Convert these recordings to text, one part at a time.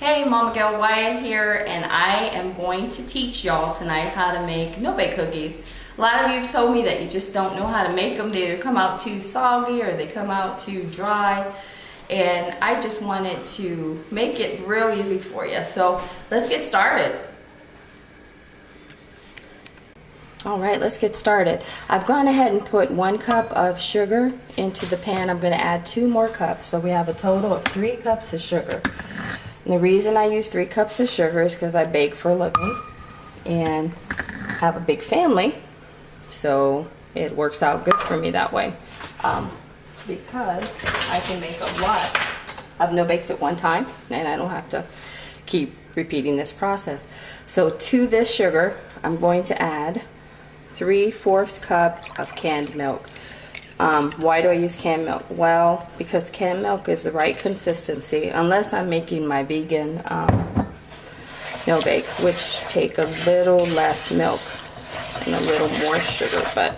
Hey, Momma Gail Wyatt here, and I am going to teach y'all tonight how to make no-bake cookies. A lot of you have told me that you just don't know how to make them. They either come out too soggy or they come out too dry, and I just wanted to make it real easy for you. So let's get started. All right, let's get started. I've gone ahead and put 1 cup of sugar into the pan. I'm going to add 2 more cups, so we have a total of 3 cups of sugar. And the reason I use 3 cups of sugar is because I bake for a living and have a big family, so it works out good for me that way. Because I can make a lot of no bakes at one time, and I don't have to keep repeating this process. So to this sugar, I'm going to add 3/4 cup of canned milk. Why do I use canned milk? Well, because canned milk is the right consistency, unless I'm making my vegan no bakes, which take a little less milk and a little more sugar, but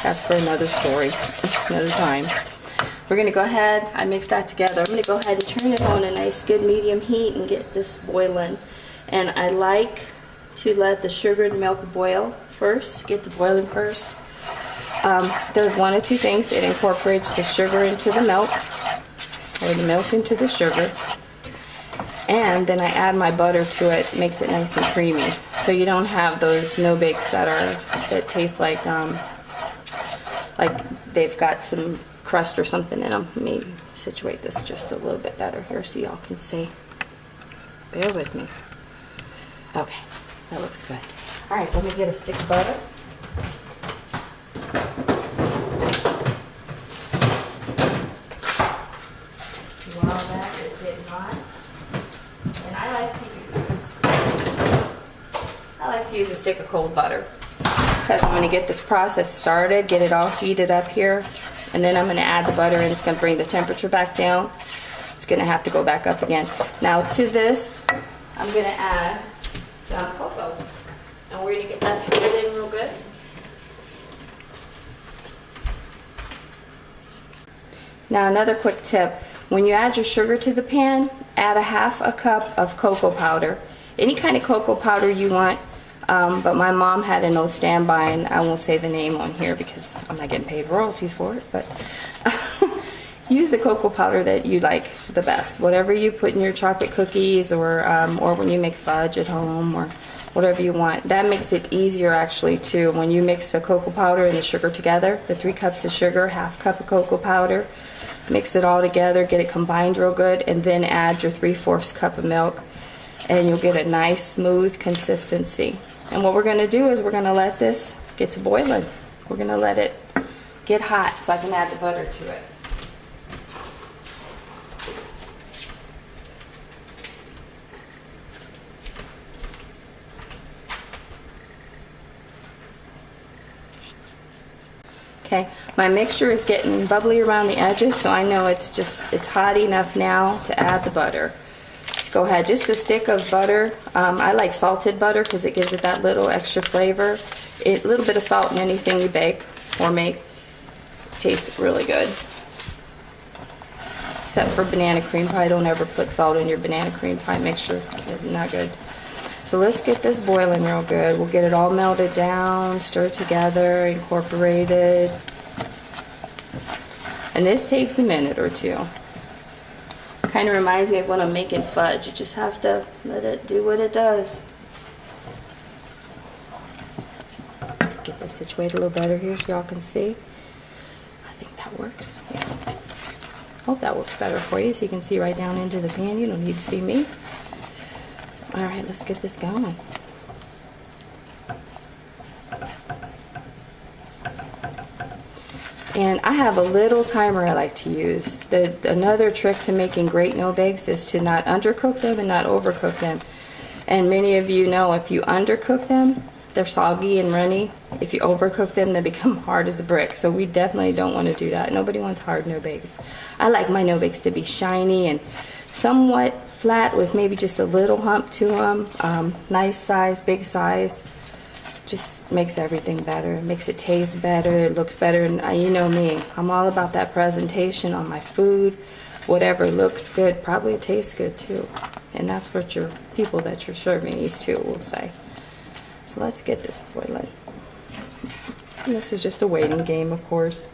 that's for another story, another time. We're going to go ahead, I mixed that together. I'm going to go ahead and turn it on a nice good medium heat and get this boiling. And I like to let the sugar and milk boil first, get to boiling first. Does one of two things. It incorporates the sugar into the milk, or the milk into the sugar, and then I add my butter to it. Makes it nice and creamy, so you don't have those no bakes that taste like they've got some crust or something in them. Let me situate this just a little bit better here so y'all can see. Bear with me. Okay, that looks good. All right, let me get a stick of butter. While that is getting hot, and I like to use a stick of cold butter because I'm going to get this process started, get it all heated up here, and then I'm going to add the butter and it's going to bring the temperature back down. It's going to have to go back up again. Now to this, I'm going to add some cocoa, and we're going to get that stirred in real good. Now another quick tip, when you add your sugar to the pan, add 1/2 cup of cocoa powder. Any kind of cocoa powder you want, but my mom had an old standby, and I won't say the name on here because I'm not getting paid royalties for it, but use the cocoa powder that you like the best. Whatever you put in your chocolate cookies, or when you make fudge at home, or whatever you want. That makes it easier actually too. When you mix the cocoa powder and the sugar together, the 3 cups of sugar, 1/2 cup of cocoa powder, mix it all together, get it combined real good, and then add your 3/4 cup of milk, and you'll get a nice smooth consistency. And what we're going to do is we're going to let this get to boiling. We're going to let it get hot so I can add the butter to it. Okay, my mixture is getting bubbly around the edges, so I know it's hot enough now to add the butter. Let's go ahead, just a stick of butter. I like salted butter because it gives it that little extra flavor. A little bit of salt in anything you bake or make tastes really good. Except for banana cream pie, don't ever put salt in your banana cream pie mixture. It's not good. So let's get this boiling real good. We'll get it all melted down, stir together, incorporated. And this takes a minute or two. Kind of reminds me of when I'm making fudge. You just have to let it do what it does. Get this situated a little better here so y'all can see. I think that works. Yeah. Hope that works better for you so you can see right down into the pan. You don't need to see me. All right, let's get this going. And I have a little timer I like to use. Another trick to making great no bakes is to not undercook them and not overcook them. And many of you know if you undercook them, they're soggy and runny. If you overcook them, they become hard as a brick. So we definitely don't want to do that. Nobody wants hard no bakes. I like my no bakes to be shiny and somewhat flat with maybe just a little hump to them. Nice size, big size. Just just makes everything better. It makes it taste better. It looks better. And you know me, I'm all about that presentation on my food. Whatever looks good, probably tastes good too. And that's what your people that you're serving these to will say. So let's get this boiling. And this is just a waiting game, of course.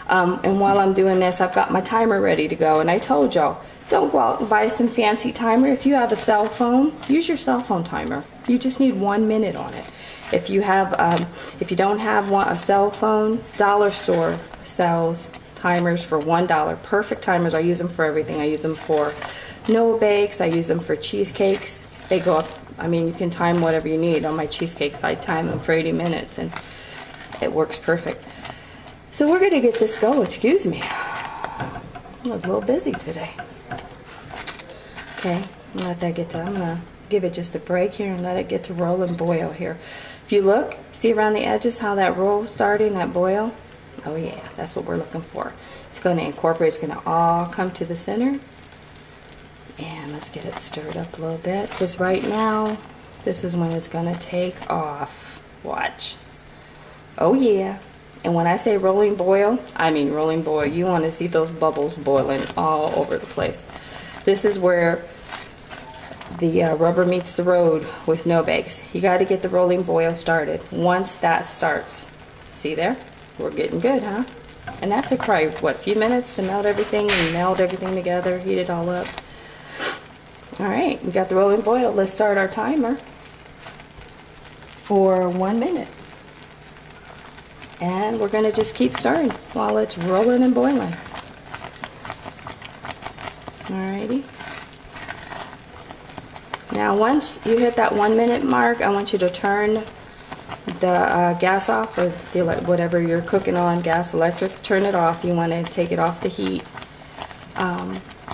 And while I'm doing this, I've got my timer ready to go. And I told y'all, don't go out and buy some fancy timer. If you have a cell phone, use your cell phone timer. You just need 1 minute on it. If you have, if you don't have a cell phone, dollar store sells timers for $1. Perfect timers. I use them for everything. I use them for no bakes. I use them for cheesecakes. They go up. I mean, you can time whatever you need. On my cheesecakes, I time them for 80 minutes, and it works perfect. So we're gonna get this going. Excuse me. I was a little busy today. Okay, let that get to. I'm gonna give it just a break here and let it get to roll and boil here. If you look, see around the edges how that roll starting, that boil? Oh yeah, that's what we're looking for. It's going to incorporate, it's going to all come to the center. And let's get it stirred up a little bit, because right now, this is when it's going to take off. Watch. Oh yeah. And when I say rolling boil, I mean rolling boil. You want to see those bubbles boiling all over the place. This is where the rubber meets the road with no bakes. You got to get the rolling boil started. Once that starts, see there? We're getting good, huh? And that took probably, what, a few minutes to melt everything and meld everything together, heat it all up. All right, we got the rolling boil. Let's start our timer for 1 minute. And we're going to just keep stirring while it's rolling and boiling. Alrighty. Now once you hit that 1 minute mark, I want you to turn the gas off, or whatever you're cooking on, gas, electric, turn it off. You want to take it off the heat.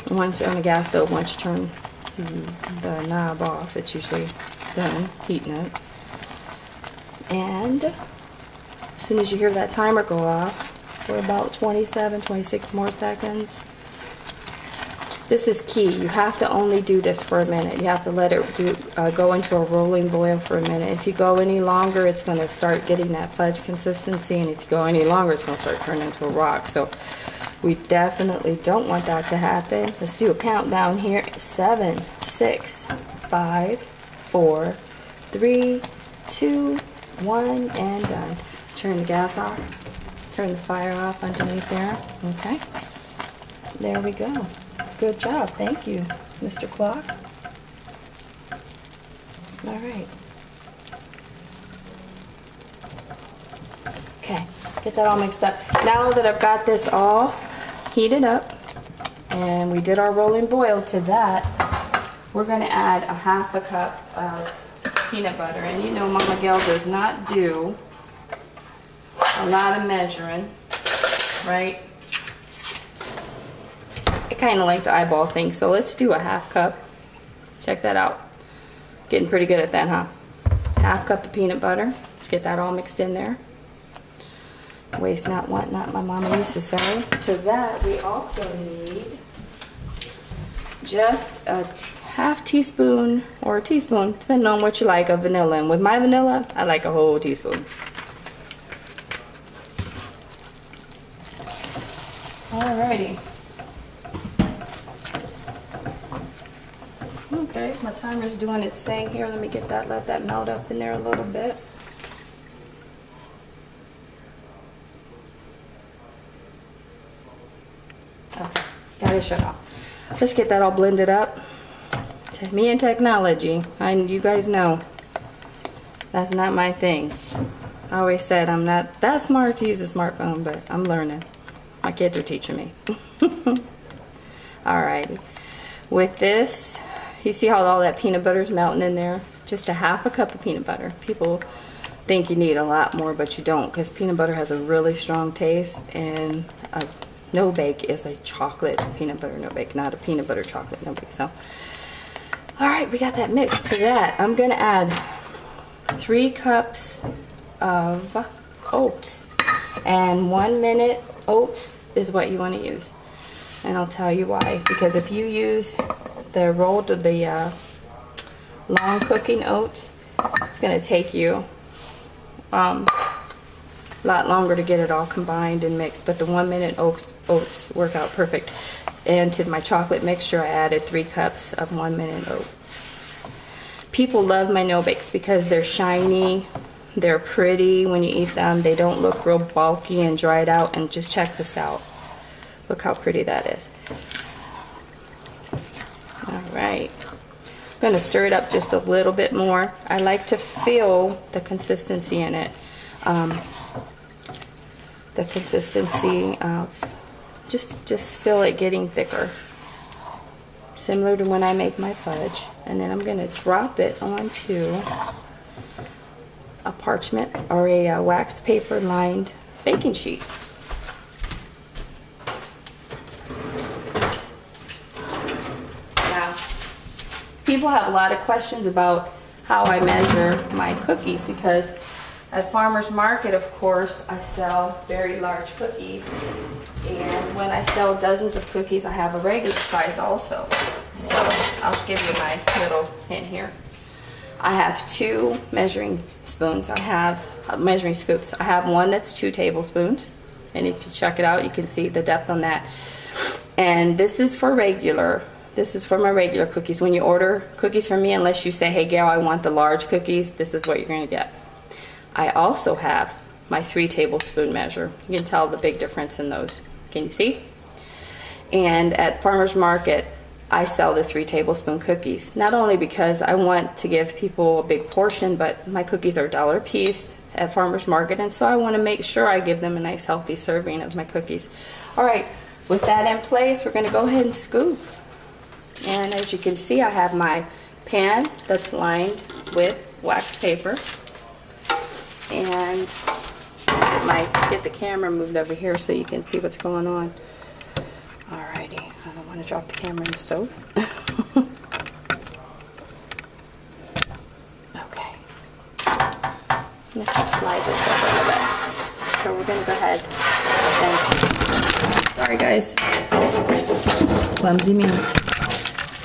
Once on a gas stove, once you turn the knob off, it's usually done heating it. And as soon as you hear that timer go off, for about 27, 26 more seconds, this is key. You have to only do this for a minute. You have to let it go into a rolling boil for a minute. If you go any longer, it's going to start getting that fudge consistency, and if you go any longer, it's going to start turning into a rock. So we definitely don't want that to happen. Let's do a countdown here. 7, 6, 5, 4, 3, 2, 1, and done. Let's turn the gas off. Turn the fire off underneath there. Okay. There we go. Good job. Thank you, Mr. Clock. All right. Okay, get that all mixed up. Now that I've got this all heated up and we did our rolling boil to that, we're going to add a half a cup of peanut butter. And you know Momma Gail does not do a lot of measuring, right? I kind of like to eyeball things, so let's do a half cup. Check that out. Getting pretty good at that, huh? Half cup of peanut butter. Let's get that all mixed in there. Waste not, want not, my mama used to say. To that, we also need just a half teaspoon, or a teaspoon, depending on what you like, of vanilla. And with my vanilla, I like a whole teaspoon. Alrighty. Okay, my timer's doing its thing here. Let me get that, let that melt up in there a little bit. Okay, got it shut off. Let's get that all blended up. Me and technology, you guys know, that's not my thing. I always said I'm not that smart to use a smartphone, but I'm learning. My kids are teaching me. Alrighty. With this, you see how all that peanut butter is melting in there? Just a half a cup of peanut butter. People think you need a lot more, but you don't, because peanut butter has a really strong taste, and a no bake is a chocolate peanut butter no bake, not a peanut butter chocolate no bake. So, all right, we got that mixed. To that, I'm gonna add 3 cups of oats, and 1 minute oats is what you want to use, and I'll tell you why. Because if you use the long cooking oats, it's going to take you lot longer to get it all combined and mixed, but the 1 minute oats work out perfect. And to my chocolate mixture, I added 3 cups of 1 minute oats. People love my no-bakes because they're shiny, they're pretty when you eat them, they don't look real bulky and dried out, and just check this out. Look how pretty that is. All right. I'm going to stir it up just a little bit more. I like to feel the consistency in it. The consistency of just feel it getting thicker, similar to when I make my fudge. And then I'm going to drop it onto a parchment or a wax paper lined baking sheet. Now, people have a lot of questions about how I measure my cookies, because at farmers market, of course, I sell very large cookies, and when I sell dozens of cookies, I have a regular size also. So I'll give you my little hint here. I have 2 measuring spoons. I have measuring scoops. I have one that's 2 tablespoons, and if you check it out, you can see the depth on that. And this is for regular. This is for my regular cookies. When you order cookies from me, unless you say, hey Gail, I want the large cookies, this is what you're going to get. I also have my 3 tablespoon measure. You can tell the big difference in those. Can you see? And at farmers market, I sell the 3 tablespoon cookies. Not only because I want to give people a big portion, but my cookies are $1 a piece at farmers market, and so I want to make sure I give them a nice healthy serving of my cookies. All right, with that in place, we're going to go ahead and scoop. And as you can see, I have my pan that's lined with wax paper. And get the camera moved over here so you can see what's going on. Alrighty, I don't want to drop the camera in the stove. Okay. Let's just slide this over a little bit. So we're going to go ahead and, sorry guys, clumsy me.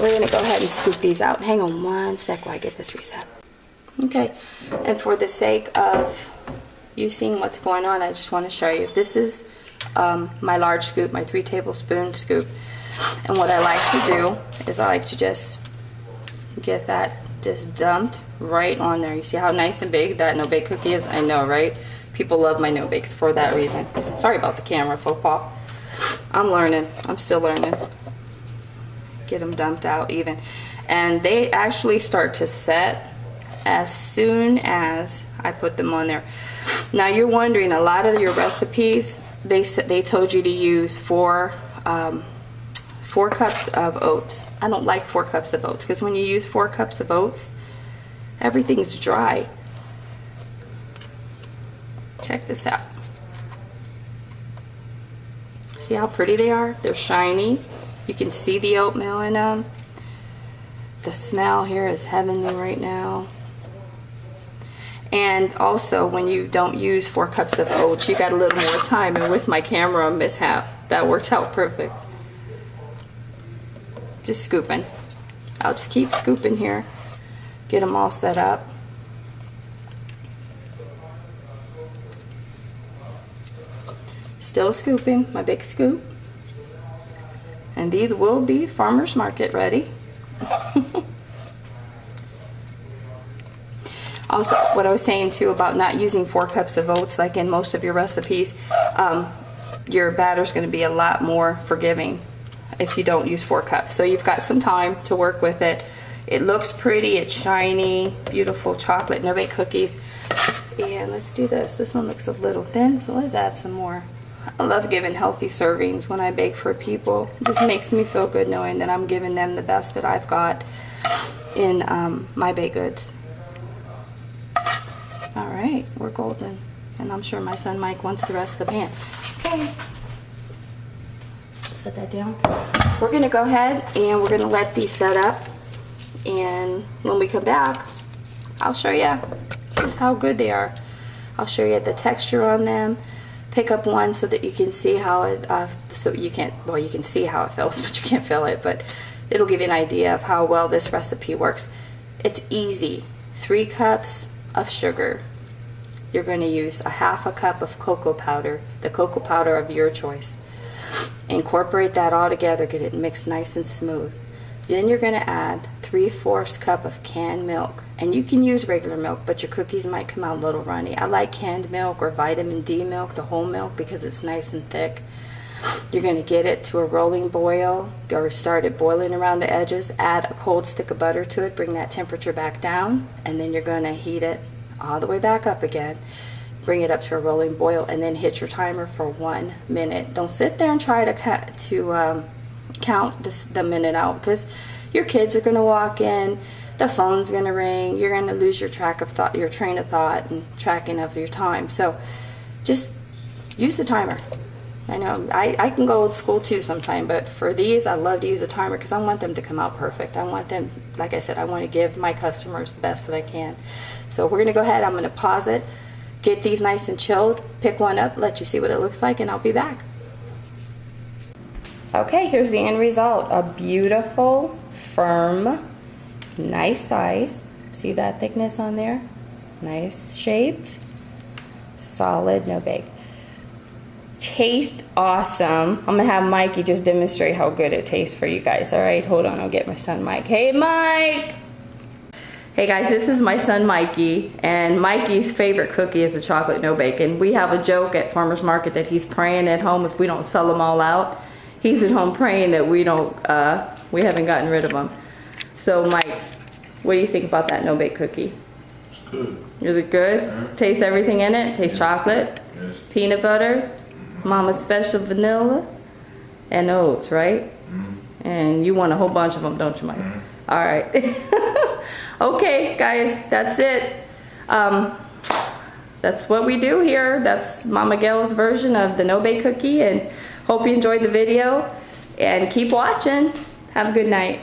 We're going to go ahead and scoop these out. Hang on one sec while I get this reset. Okay, and for the sake of you seeing what's going on, I just want to show you. This is my large scoop, my 3 tablespoon scoop. And what I like to do is I like to just get that just dumped right on there. You see how nice and big that no-bake cookie is? I know, right? People love my no-bakes for that reason. Sorry about the camera, football. I'm learning. I'm still learning. Get them dumped out even. And they actually start to set as soon as I put them on there. Now you're wondering, a lot of your recipes, they told you to use 4 cups of oats. I don't like 4 cups of oats, because when you use 4 cups of oats, everything's dry. Check this out. See how pretty they are? They're shiny. You can see the oatmeal in them. The smell here is heavenly right now. And also, when you don't use 4 cups of oats, you got a little more time. And with my camera mishap, that worked out perfect. Just scooping. I'll just keep scooping here. Get them all set up. Still scooping, my big scoop. And these will be farmers market ready. Also, what I was saying too about not using 4 cups of oats, like in most of your recipes, your batter's going to be a lot more forgiving if you don't use 4 cups. So you've got some time to work with it. It looks pretty, it's shiny, beautiful chocolate no-bake cookies. And let's do this. This one looks a little thin, so let's add some more. I love giving healthy servings when I bake for people. It just makes me feel good knowing that I'm giving them the best that I've got in my baked goods. All right, we're golden. And I'm sure my son Mike wants the rest of the pan. Okay. Set that down. We're gonna go ahead and we're gonna let these set up. And when we come back, I'll show you just how good they are. I'll show you the texture on them. Pick up one so that you can see how it, you can see how it feels, but you can't feel it, but it'll give you an idea of how well this recipe works. It's easy. 3 cups of sugar. you're going to use a half a cup of cocoa powder, the cocoa powder of your choice. Incorporate that all together, get it mixed nice and smooth. Then you're going to add 3/4 cup of canned milk, and you can use regular milk, but your cookies might come out a little runny. I like canned milk or vitamin D milk, the whole milk, because it's nice and thick. You're going to get it to a rolling boil, or start it boiling around the edges. Add a cold stick of butter to it, bring that temperature back down, and then you're going to heat it all the way back up again. Bring it up to a rolling boil, and then hit your timer for 1 minute. Don't sit there and try to count the minute out, because your kids are going to walk in, the phone's going to ring, you're going to lose your track of thought, your train of thought and tracking of your time. So just use the timer. I know I can go old school too sometime, but for these I love to use a timer because I want them to come out perfect. I want them, like I said, I want to give my customers the best that I can. So we're going to go ahead, I'm going to pause it, get these nice and chilled, pick one up, let you see what it looks like, and I'll be back. Okay, here's the end result. A beautiful, firm, nice ice. See that thickness on there? Nice shaped, solid, no bake. Taste awesome. I'm gonna have Mikey just demonstrate how good it tastes for you guys. All right, hold on, I'll get my son Mike. Hey Mike! Hey guys, this is my son Mikey, and Mikey's favorite cookie is the chocolate no bacon. We have a joke at Farmer's Market that he's praying at home if we don't sell them all out. He's at home praying that we haven't gotten rid of them. So Mike, what do you think about that no bake cookie? It's good. Is it good? Yeah. Taste everything in it? Taste chocolate? Yes. Peanut butter? Mama's special vanilla? And oats, right? And you want a whole bunch of them, don't you, Mike? All right. Okay, guys, that's it. That's what we do here. That's Momma Gail's version of the no-bake cookie, and hope you enjoyed the video, and keep watching. Have a good night.